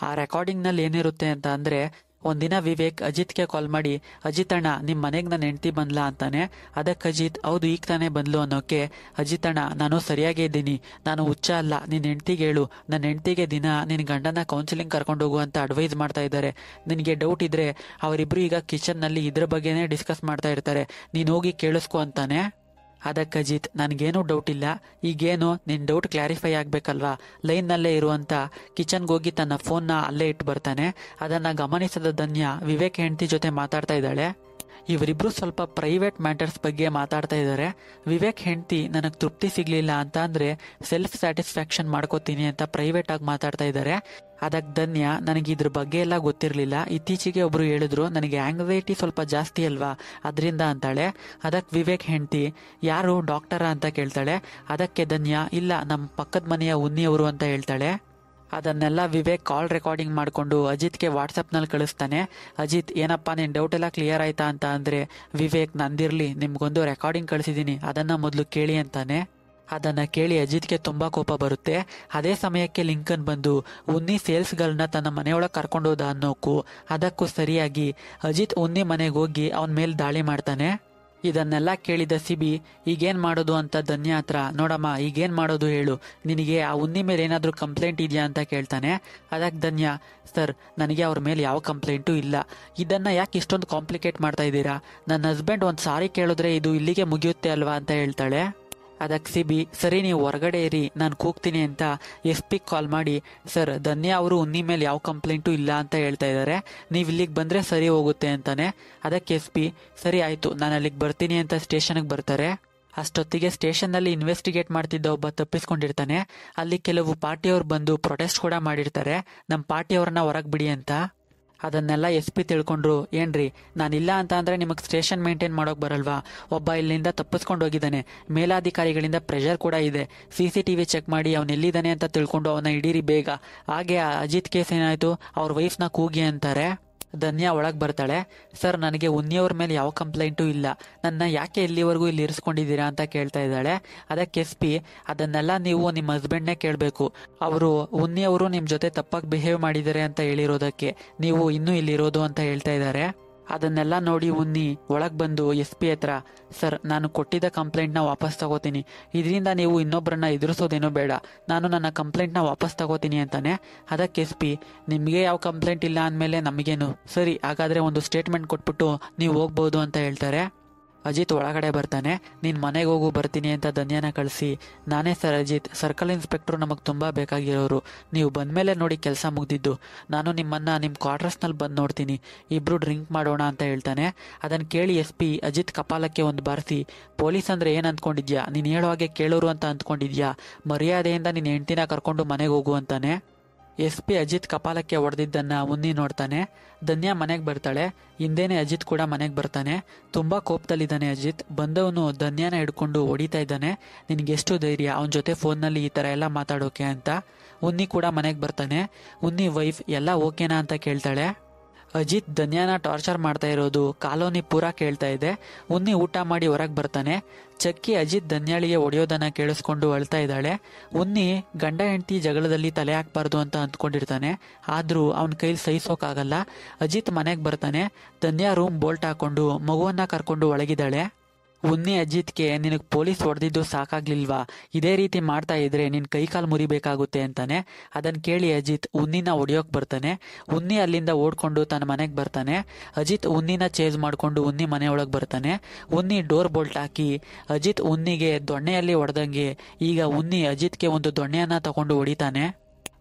ಆ ರೆಕಾರ್ಡಿಂಗ್ ನಲ್ಲಿ ಏನಿರುತ್ತೆ ಅಂತ ಅಂದ್ರೆ ಒಂದಿನ ವಿವೇಕ್ ಅಜಿತ್ಗೆ ಕಾಲ್ ಮಾಡಿ, ಅಜಿತ್ ಅಣ್ಣ ನಿಮ್ಮ ಮನೆಗೆ ನನ್ನ ಹೆಂಡತಿ ಬಂದ್ಲಾ ಅಂತಾನೆ. ಅದಕ್ಕೆ ಅಜಿತ್ ಹೌದು ಈಗ ತಾನೇ ಬಂದ್ಲು ಅನ್ನೋಕೆ, ಅಜಿತ್ ಅಣ್ಣ ನಾನು ಸರಿಯಾಗೇ ಇದ್ದೀನಿ, ನಾನು ಹುಚ್ಚ ಅಲ್ಲ, ನಿನ್ನ ಹೆಂಡತಿಗೆ ಹೇಳು, ನನ್ನ ಹೆಂಡತಿಗೆ ದಿನ ನಿನ್ನ ಗಂಡನ ಕೌನ್ಸಿಲಿಂಗ್ ಕರ್ಕೊಂಡು ಹೋಗು ಅಂತ ಅಡ್ವೈಸ್ ಮಾಡ್ತಾ ಇದ್ದಾರೆ. ನಿನಗೆ ಡೌಟ್ ಇದ್ರೆ ಅವರಿಬ್ರು ಈಗ ಕಿಚನ್ನಲ್ಲಿ ಇದ್ರ ಬಗ್ಗೆನೇ ಡಿಸ್ಕಸ್ ಮಾಡ್ತಾ ಇರ್ತಾರೆ, ನೀನು ಹೋಗಿ ಕೇಳಿಸ್ಕೊ ಅಂತಾನೆ. ಅದಕ್ಕೆ ಅಜಿತ್ ನನಗೇನೂ ಡೌಟ್ ಇಲ್ಲ, ಈಗೇನು ನಿನ್ನ ಡೌಟ್ ಕ್ಲಾರಿಫೈ ಆಗಬೇಕಲ್ವಾ, ಲೈನ್ನಲ್ಲೇ ಇರುವಂತ ಕಿಚನ್ಗೆ ಹೋಗಿ ತನ್ನ ಫೋನ್ನ ಅಲ್ಲೇ ಇಟ್ಟು ಬರ್ತಾನೆ. ಅದನ್ನು ಗಮನಿಸದ ಧನ್ಯ ವಿವೇಕ್ ಹೆಂಡತಿ ಜೊತೆ ಮಾತಾಡ್ತಾ ಇದ್ದಾಳೆ. ಇವರಿಬ್ರು ಸ್ವಲ್ಪ ಪ್ರೈವೇಟ್ ಮ್ಯಾಟರ್ಸ್ ಬಗ್ಗೆ ಮಾತಾಡ್ತಾ ಇದ್ದಾರೆ. ವಿವೇಕ್ ಹೆಂಡತಿ ನನಗೆ ತೃಪ್ತಿ ಸಿಗ್ಲಿಲ್ಲ ಅಂತ ಅಂದ್ರೆ ಸೆಲ್ಫ್ ಸ್ಯಾಟಿಸ್ಫ್ಯಾಕ್ಷನ್ ಮಾಡ್ಕೋತೀನಿ ಅಂತ ಪ್ರೈವೇಟ್ ಆಗಿ ಮಾತಾಡ್ತಾ ಇದ್ದಾರೆ. ಅದಕ್ಕೆ ಧನ್ಯ ನನಗೆ ಇದ್ರ ಬಗ್ಗೆ ಎಲ್ಲ ಗೊತ್ತಿರಲಿಲ್ಲ, ಇತ್ತೀಚೆಗೆ ಒಬ್ರು ಹೇಳಿದ್ರು ನನಗೆ ಆಂಗ್ಸೈಟಿ ಸ್ವಲ್ಪ ಜಾಸ್ತಿ ಅಲ್ವಾ ಅದರಿಂದ ಅಂತಾಳೆ. ಅದಕ್ಕೆ ವಿವೇಕ್ ಹೆಂಡತಿ ಯಾರು ಡಾಕ್ಟರಾ ಅಂತ ಕೇಳ್ತಾಳೆ. ಅದಕ್ಕೆ ಧನ್ಯ ಇಲ್ಲ ನಮ್ಮ ಪಕ್ಕದ ಮನೆಯ ಉನ್ನಿಯವರು ಅಂತ ಹೇಳ್ತಾಳೆ. ಅದನ್ನೆಲ್ಲ ವಿವೇಕ್ ಕಾಲ್ ರೆಕಾರ್ಡಿಂಗ್ ಮಾಡಿಕೊಂಡು ಅಜಿತ್ಗೆ ವಾಟ್ಸಪ್ನಲ್ಲಿ ಕಳಿಸ್ತಾನೆ. ಅಜಿತ್ ಏನಪ್ಪ ನಿನ್ನ ಡೌಟ್ ಎಲ್ಲ ಕ್ಲಿಯರ್ ಆಯ್ತಾ ಅಂತ ಅಂದರೆ ವಿವೇಕ್ ನಂದಿರಲಿ ನಿಮ್ಗೊಂದು ರೆಕಾರ್ಡಿಂಗ್ ಕಳಿಸಿದ್ದೀನಿ ಅದನ್ನು ಮೊದಲು ಕೇಳಿ ಅಂತಾನೆ. ಅದನ್ನು ಕೇಳಿ ಅಜಿತ್ಗೆ ತುಂಬ ಕೋಪ ಬರುತ್ತೆ. ಅದೇ ಸಮಯಕ್ಕೆ ಲಿಂಕನ್ ಬಂದು ಉನ್ನಿ ಸೇಲ್ಸ್ ಗರ್ಲ್ನ ತನ್ನ ಮನೆಯೊಳಗೆ ಕರ್ಕೊಂಡೋದ ಅನ್ನೋಕ್ಕೂ ಅದಕ್ಕೂ ಸರಿಯಾಗಿ ಅಜಿತ್ ಉನ್ನಿ ಮನೆಗೆ ಹೋಗಿ ಅವನ ಮೇಲೆ ದಾಳಿ ಮಾಡ್ತಾನೆ. ಇದನ್ನೆಲ್ಲ ಕೇಳಿದ ಸಿಬಿ ಈಗೇನ್ ಮಾಡೋದು ಅಂತ ಧನ್ಯ ಹತ್ರ, ನೋಡಮ್ಮ ಈಗೇನ್ ಮಾಡೋದು ಹೇಳು, ನಿನಗೆ ಆ ಉನ್ನಿ ಮೇಲೆ ಏನಾದರೂ ಕಂಪ್ಲೇಂಟ್ ಇದೆಯಾ ಅಂತ ಕೇಳ್ತಾನೆ. ಅದಕ್ಕೆ ಧನ್ಯ ಸರ್ ನನಗೆ ಅವ್ರ ಮೇಲೆ ಯಾವ ಕಂಪ್ಲೇಂಟು ಇಲ್ಲ, ಇದನ್ನ ಯಾಕೆ ಇಷ್ಟೊಂದು ಕಾಂಪ್ಲಿಕೇಟ್ ಮಾಡ್ತಾ ಇದ್ದೀರಾ, ನನ್ನ ಹಸ್ಬೆಂಡ್ ಒಂದು ಸಾರಿ ಕೇಳಿದ್ರೆ ಇದು ಇಲ್ಲಿಗೆ ಮುಗಿಯುತ್ತೆ ಅಲ್ವಾ ಅಂತ ಹೇಳ್ತಾಳೆ. ಅದಕ್ಕೆ ಸಿಬಿ ಸರಿ ನೀವು ಹೊರಗಡೆ ಇರಿ ನಾನು ಕೂಗ್ತೀನಿ ಅಂತ SP ಕಾಲ್ ಮಾಡಿ, ಸರ್ ಧನ್ಯ ಅವರು ಉನ್ನಿ ಮೇಲೆ ಯಾವ ಕಂಪ್ಲೇಂಟು ಇಲ್ಲ ಅಂತ ಹೇಳ್ತಾ ಇದ್ದಾರೆ, ನೀವು ಇಲ್ಲಿಗೆ ಬಂದರೆ ಸರಿ ಹೋಗುತ್ತೆ ಅಂತಾನೆ. ಅದಕ್ಕೆ SP ಸರಿ ಆಯಿತು ನಾನು ಅಲ್ಲಿಗೆ ಬರ್ತೀನಿ ಅಂತ ಸ್ಟೇಷನ್ಗೆ ಬರ್ತಾರೆ. ಅಷ್ಟೊತ್ತಿಗೆ ಸ್ಟೇಷನ್ನಲ್ಲಿ ಇನ್ವೆಸ್ಟಿಗೇಟ್ ಮಾಡ್ತಿದ್ದ ಒಬ್ಬ ತಪ್ಪಿಸ್ಕೊಂಡಿರ್ತಾನೆ. ಅಲ್ಲಿ ಕೆಲವು ಪಾರ್ಟಿಯವ್ರು ಬಂದು ಪ್ರೊಟೆಸ್ಟ್ ಕೂಡ ಮಾಡಿರ್ತಾರೆ, ನಮ್ಮ ಪಾರ್ಟಿಯವ್ರನ್ನ ಹೊರಗೆ ಬಿಡಿ ಅಂತ. ಅದನ್ನೆಲ್ಲ SP ತಿಳ್ಕೊಂಡ್ರು, ಏನ್ರಿ ನಾನಿಲ್ಲ ಅಂತ ಅಂದರೆ ನಿಮಗೆ ಸ್ಟೇಷನ್ ಮೇಂಟೈನ್ ಮಾಡೋಕೆ ಬರಲ್ವಾ, ಒಬ್ಬ ಇಲ್ಲಿಂದ ತಪ್ಪಿಸ್ಕೊಂಡು ಹೋಗಿದ್ದಾನೆ, ಮೇಲಾಧಿಕಾರಿಗಳಿಂದ ಪ್ರೆಷರ್ ಕೂಡ ಇದೆ, CCTV ಚೆಕ್ ಮಾಡಿ ಅವನು ಎಲ್ಲಿದ್ದಾನೆ ಅಂತ ತಿಳ್ಕೊಂಡು ಅವನ ಹಿಡೀರಿ ಬೇಗ. ಹಾಗೆ ಅಜಿತ್ ಕೇಸ್ ಏನಾಯಿತು ಅವ್ರ ವೈಫ್ನ ಕೂಗಿ ಅಂತಾರೆ. ಧನ್ಯ ಒಳಗೆ ಬರ್ತಾಳೆ. ಸರ್ ನನಗೆ ಉನ್ನಿಯವ್ರ ಮೇಲೆ ಯಾವ ಕಂಪ್ಲೇಂಟು ಇಲ್ಲ, ನನ್ನ ಯಾಕೆ ಇಲ್ಲಿವರೆಗೂ ಇಲ್ಲಿ ಇರಿಸ್ಕೊಂಡಿದ್ದೀರಾ ಅಂತ ಕೇಳ್ತಾ ಇದ್ದಾಳೆ. ಅದಕ್ಕೆ SP ಅದನ್ನೆಲ್ಲ ನೀವು ನಿಮ್ಮ ಹಸ್ಬೆಂಡ್ನೇ ಕೇಳಬೇಕು, ಅವರು ಉನ್ನಿಯವರು ನಿಮ್ಮ ಜೊತೆ ತಪ್ಪಾಗಿ ಬಿಹೇವ್ ಮಾಡಿದ್ದಾರೆ ಅಂತ ಹೇಳಿರೋದಕ್ಕೆ ನೀವು ಇನ್ನೂ ಇಲ್ಲಿರೋದು ಅಂತ ಹೇಳ್ತಾ ಇದ್ದಾರೆ. ಅದನ್ನೆಲ್ಲ ನೋಡಿ ಉನ್ನಿ ಒಳಗೆ ಬಂದು SP ಹತ್ರ, ಸರ್ ನಾನು ಕೊಟ್ಟಿದ್ದ ಕಂಪ್ಲೇಂಟ್ನ ವಾಪಸ್ ತಗೋತೀನಿ, ಇದರಿಂದ ನೀವು ಇನ್ನೊಬ್ಬರನ್ನ ಎದುರಿಸೋದೇನೋ ಬೇಡ, ನಾನು ನನ್ನ ಕಂಪ್ಲೇಂಟ್ನ ವಾಪಸ್ ತಗೋತೀನಿ ಅಂತಾನೆ. ಅದಕ್ಕೆ SP ನಿಮಗೆ ಯಾವ ಕಂಪ್ಲೇಂಟ್ ಇಲ್ಲ ಅಂದಮೇಲೆ ನಮಗೇನು, ಸರಿ ಹಾಗಾದರೆ ಒಂದು ಸ್ಟೇಟ್ಮೆಂಟ್ ಕೊಟ್ಬಿಟ್ಟು ನೀವು ಹೋಗ್ಬೋದು ಅಂತ ಹೇಳ್ತಾರೆ. ಅಜಿತ್ ಒಳಗಡೆ ಬರ್ತಾನೆ. ನೀನು ಮನೆಗೆ ಹೋಗು ಬರ್ತೀನಿ ಅಂತ ಧನ್ಯನ ಕಳಿಸಿ, ನಾನೇ ಸರ್ ಅಜಿತ್, ಸರ್ಕಲ್ ಇನ್ಸ್ಪೆಕ್ಟ್ರು ನಮಗೆ ತುಂಬ ಬೇಕಾಗಿರೋರು, ನೀವು ಬಂದಮೇಲೆ ನೋಡಿ ಕೆಲಸ ಮುಗ್ದಿದ್ದು, ನಾನು ನಿಮ್ಮನ್ನು ನಿಮ್ಮ ಕ್ವಾರ್ಟರ್ಸ್ನಲ್ಲಿ ಬಂದು ನೋಡ್ತೀನಿ, ಇಬ್ಬರು ಡ್ರಿಂಕ್ ಮಾಡೋಣ ಅಂತ ಹೇಳ್ತಾನೆ. ಅದನ್ನು ಕೇಳಿ SP ಅಜಿತ್ ಕಪಾಲಕ್ಕೆ ಒಂದು ಬಾರಿಸಿ, ಪೊಲೀಸ್ ಅಂದರೆ ಏನು ಅಂದ್ಕೊಂಡಿದ್ಯಾ, ನೀನು ಹೇಳೋ ಹಾಗೆ ಕೇಳೋರು ಅಂತ ಅಂದ್ಕೊಂಡಿದ್ಯಾ, ಮರ್ಯಾದೆಯಿಂದ ನಿನ್ನ ಹೆಂಡ್ತಿನ ಕರ್ಕೊಂಡು ಮನೆಗೆ ಹೋಗು ಅಂತಾನೆ. SP ಅಜಿತ್ ಕಪಾಲಕ್ಕೆ ಹೊಡೆದಿದ್ದನ್ನು ಉನ್ನಿ ನೋಡ್ತಾನೆ. ಧನ್ಯ ಮನೆಗೆ ಬರ್ತಾಳೆ. ಹಿಂದೇನೆ ಅಜಿತ್ ಕೂಡ ಮನೆಗೆ ಬರ್ತಾನೆ. ತುಂಬ ಕೋಪದಲ್ಲಿದ್ದಾನೆ ಅಜಿತ್. ಬಂದವನು ಧನ್ಯನ ಹಿಡ್ಕೊಂಡು ಹೊಡಿತಾ ಇದ್ದಾನೆ. ನಿನಗೆಷ್ಟು ಧೈರ್ಯ ಅವನ ಜೊತೆ ಫೋನ್ನಲ್ಲಿ ಈ ಥರ ಎಲ್ಲ ಮಾತಾಡೋಕೆ ಅಂತ. ಉನ್ನಿ ಕೂಡ ಮನೆಗೆ ಬರ್ತಾನೆ. ಉನ್ನಿ ವೈಫ್ ಎಲ್ಲ ಓಕೆನಾ ಅಂತ ಕೇಳ್ತಾಳೆ. ಅಜಿತ್ ಧನ್ಯನ ಟಾರ್ಚರ್ ಮಾಡ್ತಾ ಇರೋದು ಕಾಲೋನಿ ಪೂರ ಕೇಳ್ತಾ ಇದೆ. ಉನ್ನಿ ಊಟ ಮಾಡಿ ಹೊರಗೆ ಬರ್ತಾನೆ. ಚಕ್ಕಿ ಅಜಿತ್ ಧನ್ಯಾಳಿಗೆ ಹೊಡೆಯೋದನ್ನ ಕೇಳಿಸ್ಕೊಂಡು ಅಳ್ತಾ ಇದ್ದಾಳೆ. ಉನ್ನಿ ಗಂಡ ಹೆಂಡತಿ ಜಗಳದಲ್ಲಿ ತಲೆ ಹಾಕ್ಬಾರ್ದು ಅಂತ ಅಂದ್ಕೊಂಡಿರ್ತಾನೆ, ಆದರೂ ಅವನ ಕೈಲಿ ಸಹಿಸೋಕ್ಕಾಗಲ್ಲ. ಅಜಿತ್ ಮನೆಗೆ ಬರ್ತಾನೆ. ಧನ್ಯಾ ರೂಮ್ ಬೋಲ್ಟ್ ಹಾಕೊಂಡು ಮಗುವನ್ನ ಕರ್ಕೊಂಡು ಒಳಗಿದ್ದಾಳೆ. ಉನ್ನಿ ಅಜಿತ್ಗೆ ನಿನಗೆ ಪೊಲೀಸ್ ಹೊಡೆದಿದ್ದು ಸಾಕಾಗ್ಲಿಲ್ವಾ, ಇದೇ ರೀತಿ ಮಾಡ್ತಾ ಇದ್ರೆ ನಿನ್ ಕೈಕಾಲು ಮುರಿಬೇಕಾಗುತ್ತೆ ಅಂತಾನೆ. ಅದನ್ನು ಕೇಳಿ ಅಜಿತ್ ಉನ್ನಿನ ಹೊಡಿಯೋಕೆ ಬರ್ತಾನೆ. ಉನ್ನಿ ಅಲ್ಲಿಂದ ಓಡ್ಕೊಂಡು ತನ್ನ ಮನೆಗೆ ಬರ್ತಾನೆ. ಅಜಿತ್ ಉನ್ನಿನ ಚೇಸ್ ಮಾಡಿಕೊಂಡು ಉನ್ನಿ ಮನೆಯೊಳಗೆ ಬರ್ತಾನೆ. ಉನ್ನಿ ಡೋರ್ ಬೋಲ್ಟ್ ಹಾಕಿ ಅಜಿತ್ ಉನ್ನಿಗೆ ದೊಣ್ಣೆಯಲ್ಲಿ ಹೊಡೆದಂಗೆ ಈಗ ಉನ್ನಿ ಅಜಿತ್ಗೆ ಒಂದು ದೊಣ್ಣೆಯನ್ನ ತಗೊಂಡು ಹೊಡಿತಾನೆ.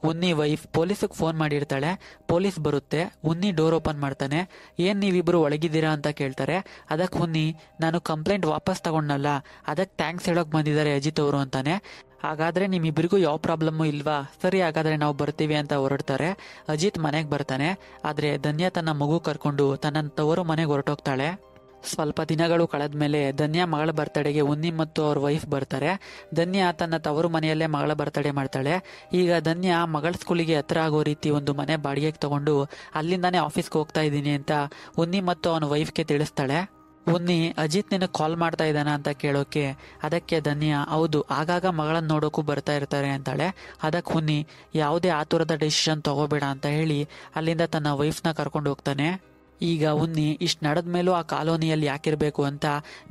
ಉನ್ನಿ ವೈಫ್ ಪೊಲೀಸಿಗೆ ಫೋನ್ ಮಾಡಿರ್ತಾಳೆ. ಪೊಲೀಸ್ ಬರುತ್ತೆ. ಉನ್ನಿ ಡೋರ್ ಓಪನ್ ಮಾಡ್ತಾನೆ. ಏನು ನೀವಿಬ್ಬರು ಒಳಗಿದ್ದೀರಾ ಅಂತ ಕೇಳ್ತಾರೆ. ಅದಕ್ಕೆ ಉನ್ನಿ ನಾನು ಕಂಪ್ಲೇಂಟ್ ವಾಪಸ್ ತಗೊಂಡಲ್ಲ, ಅದಕ್ಕೆ ಥ್ಯಾಂಕ್ಸ್ ಹೇಳೋಕೆ ಬಂದಿದ್ದಾರೆ ಅಜಿತ್ ಅವರು ಅಂತಾನೆ. ಹಾಗಾದರೆ ನಿಮ್ಮಿಬ್ಬರಿಗೂ ಯಾವ ಪ್ರಾಬ್ಲಮ್ಮು ಇಲ್ವಾ, ಸರಿ ಹಾಗಾದರೆ ನಾವು ಬರ್ತೀವಿ ಅಂತ ಹೊರಡ್ತಾರೆ. ಅಜಿತ್ ಮನೆಗೆ ಬರ್ತಾನೆ. ಆದರೆ ಧನ್ಯ ತನ್ನ ಮಗು ಕರ್ಕೊಂಡು ತನ್ನ ತವರು ಮನೆಗೆ ಹೊರಟೋಗ್ತಾಳೆ. ಸ್ವಲ್ಪ ದಿನಗಳು ಕಳೆದ ಮೇಲೆ ಧನ್ಯ ಮಗಳ ಬರ್ತಡೆಗೆ ಉನ್ನಿ ಮತ್ತು ಅವ್ರ ವೈಫ್ ಬರ್ತಾರೆ. ಧನ್ಯ ತನ್ನ ತವರು ಮನೆಯಲ್ಲೇ ಮಗಳ ಬರ್ತಡೇ ಮಾಡ್ತಾಳೆ. ಈಗ ಧನ್ಯ ಮಗಳ ಸ್ಕೂಲಿಗೆ ಹತ್ರ ಆಗೋ ರೀತಿ ಒಂದು ಮನೆ ಬಾಡಿಗೆಗೆ ತಗೊಂಡು ಅಲ್ಲಿಂದಾನೇ ಆಫೀಸ್ಗೆ ಹೋಗ್ತಾ ಇದ್ದೀನಿ ಅಂತ ಉನ್ನಿ ಮತ್ತು ಅವನ ವೈಫ್ಗೆ ತಿಳಿಸ್ತಾಳೆ. ಉನ್ನಿ ಅಜಿತ್ ನಿನಗೆ ಕಾಲ್ ಮಾಡ್ತಾ ಇದ್ದಾನ ಅಂತ ಕೇಳೋಕೆ ಅದಕ್ಕೆ ಧನ್ಯ ಹೌದು ಆಗಾಗ ಮಗಳನ್ನ ನೋಡೋಕ್ಕೂ ಬರ್ತಾ ಇರ್ತಾರೆ ಅಂತಾಳೆ. ಅದಕ್ಕೆ ಉನ್ನಿ ಯಾವುದೇ ಆತುರದ ಡೆಸಿಷನ್ ತಗೋಬೇಡ ಅಂತ ಹೇಳಿ ಅಲ್ಲಿಂದ ತನ್ನ ವೈಫ್ನ ಕರ್ಕೊಂಡು ಹೋಗ್ತಾನೆ. ಈಗ ಉನ್ನಿ ಇಷ್ಟು ನಡೆದ ಮೇಲೂ ಆ ಕಾಲೋನಿಯಲ್ಲಿ ಯಾಕಿರಬೇಕು ಅಂತ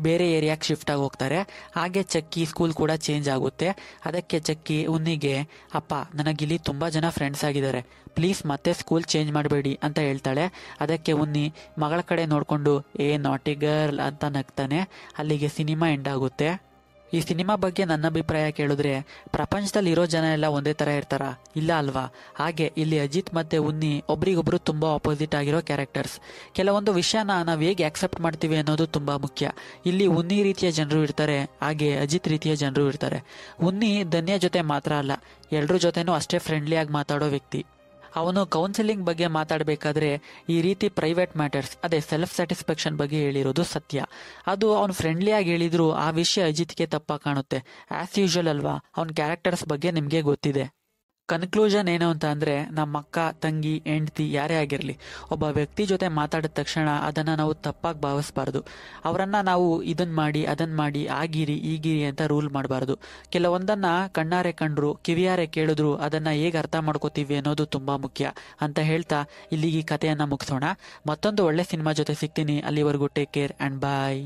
ಬೇರೆ ಏರಿಯಾಗೆ ಶಿಫ್ಟ್ ಆಗಿ ಹೋಗ್ತಾರೆ. ಹಾಗೆ ಚಕ್ಕಿ ಸ್ಕೂಲ್ ಕೂಡ ಚೇಂಜ್ ಆಗುತ್ತೆ. ಅದಕ್ಕೆ ಚಕ್ಕಿ ಉನ್ನಿಗೆ ಅಪ್ಪ ನನಗಿಲ್ಲಿ ತುಂಬ ಜನ ಫ್ರೆಂಡ್ಸ್ ಆಗಿದ್ದಾರೆ, ಪ್ಲೀಸ್ ಮತ್ತೆ ಸ್ಕೂಲ್ ಚೇಂಜ್ ಮಾಡಬೇಡಿ ಅಂತ ಹೇಳ್ತಾಳೆ. ಅದಕ್ಕೆ ಉನ್ನಿ ಮಗಳ ಕಡೆ ನೋಡಿಕೊಂಡು ನಾಟಿ ಗರ್ಲ್ ಅಂತ ನಗ್ತಾನೆ. ಅಲ್ಲಿಗೆ ಸಿನಿಮಾ ಎಂಡ್ ಆಗುತ್ತೆ. ಈ ಸಿನಿಮಾ ಬಗ್ಗೆ ನನ್ನ ಅಭಿಪ್ರಾಯ ಕೇಳಿದ್ರೆ ಪ್ರಪಂಚದಲ್ಲಿ ಇರೋ ಜನ ಎಲ್ಲ ಒಂದೇ ಥರ ಇರ್ತಾರ? ಇಲ್ಲ ಅಲ್ವಾ? ಹಾಗೆ ಇಲ್ಲಿ ಅಜಿತ್ ಮತ್ತೆ ಉನ್ನಿ ಒಬ್ರಿಗೊಬ್ರು ತುಂಬ ಆಪೋಸಿಟ್ ಆಗಿರೋ ಕ್ಯಾರೆಕ್ಟರ್ಸ್. ಕೆಲವೊಂದು ವಿಷಯನ ನಾವು ಹೇಗೆ ಆಕ್ಸೆಪ್ಟ್ ಮಾಡ್ತೀವಿ ಅನ್ನೋದು ತುಂಬ ಮುಖ್ಯ. ಇಲ್ಲಿ ಉನ್ನಿ ರೀತಿಯ ಜನರು ಇರ್ತಾರೆ, ಹಾಗೆ ಅಜಿತ್ ರೀತಿಯ ಜನರು ಇರ್ತಾರೆ. ಉನ್ನಿ ಧನ್ಯ ಜೊತೆ ಮಾತ್ರ ಅಲ್ಲ, ಎಲ್ಲರ ಜೊತೆನೂ ಅಷ್ಟೇ ಫ್ರೆಂಡ್ಲಿಯಾಗಿ ಮಾತಾಡೋ ವ್ಯಕ್ತಿ. ಅವನು ಕೌನ್ಸಿಲಿಂಗ್ ಬಗ್ಗೆ ಮಾತಾಡಬೇಕಾದ್ರೆ ಈ ರೀತಿ ಪ್ರೈವೇಟ್ ಮ್ಯಾಟರ್ಸ್, ಅದೇ ಸೆಲ್ಫ್ ಸ್ಯಾಟಿಸ್ಫ್ಯಾಕ್ಷನ್ ಬಗ್ಗೆ ಹೇಳಿರೋದು ಸತ್ಯ. ಅದು ಅವನು ಫ್ರೆಂಡ್ಲಿಯಾಗಿ ಹೇಳಿದ್ರು ಆ ವಿಷಯ ಅಜಿತ್ಗೆ ತಪ್ಪಾಗಿ ಕಾಣುತ್ತೆ. ಆಸ್ ಯೂಶುವಲ್ ಅಲ್ವಾ, ಅವನ ಕ್ಯಾರೆಕ್ಟರ್ಸ್ ಬಗ್ಗೆ ನಿಮಗೆ ಗೊತ್ತಿದೆ. ಕನ್ಕ್ಲೂಷನ್ ಏನು ಅಂತ ಅಂದರೆ, ನಮ್ಮ ಅಕ್ಕ, ತಂಗಿ, ಹೆಂಡ್ತಿ ಯಾರೇ ಆಗಿರಲಿ, ಒಬ್ಬ ವ್ಯಕ್ತಿ ಜೊತೆ ಮಾತಾಡಿದ ತಕ್ಷಣ ಅದನ್ನು ನಾವು ತಪ್ಪಾಗಿ ಭಾವಿಸ್ಬಾರ್ದು. ಅವರನ್ನು ನಾವು ಇದನ್ನು ಮಾಡಿ ಅದನ್ನು ಮಾಡಿ ಆಗಿರಿ ಈಗಿರಿ ಅಂತ ರೂಲ್ ಮಾಡಬಾರ್ದು. ಕೆಲವೊಂದನ್ನು ಕಣ್ಣಾರೆ ಕಂಡ್ರು ಕಿವಿಯಾರೆ ಕೇಳಿದ್ರು ಅದನ್ನು ಹೇಗೆ ಅರ್ಥ ಮಾಡ್ಕೋತೀವಿ ಅನ್ನೋದು ತುಂಬ ಮುಖ್ಯ ಅಂತ ಹೇಳ್ತಾ ಇಲ್ಲಿಗೆ ಈ ಕಥೆಯನ್ನು ಮುಗಿಸೋಣ. ಮತ್ತೊಂದು ಒಳ್ಳೆ ಸಿನಿಮಾ ಜೊತೆ ಸಿಗ್ತೀನಿ. ಅಲ್ಲಿವರೆಗೂ ಟೇಕ್ ಕೇರ್ ಆ್ಯಂಡ್ ಬಾಯ್.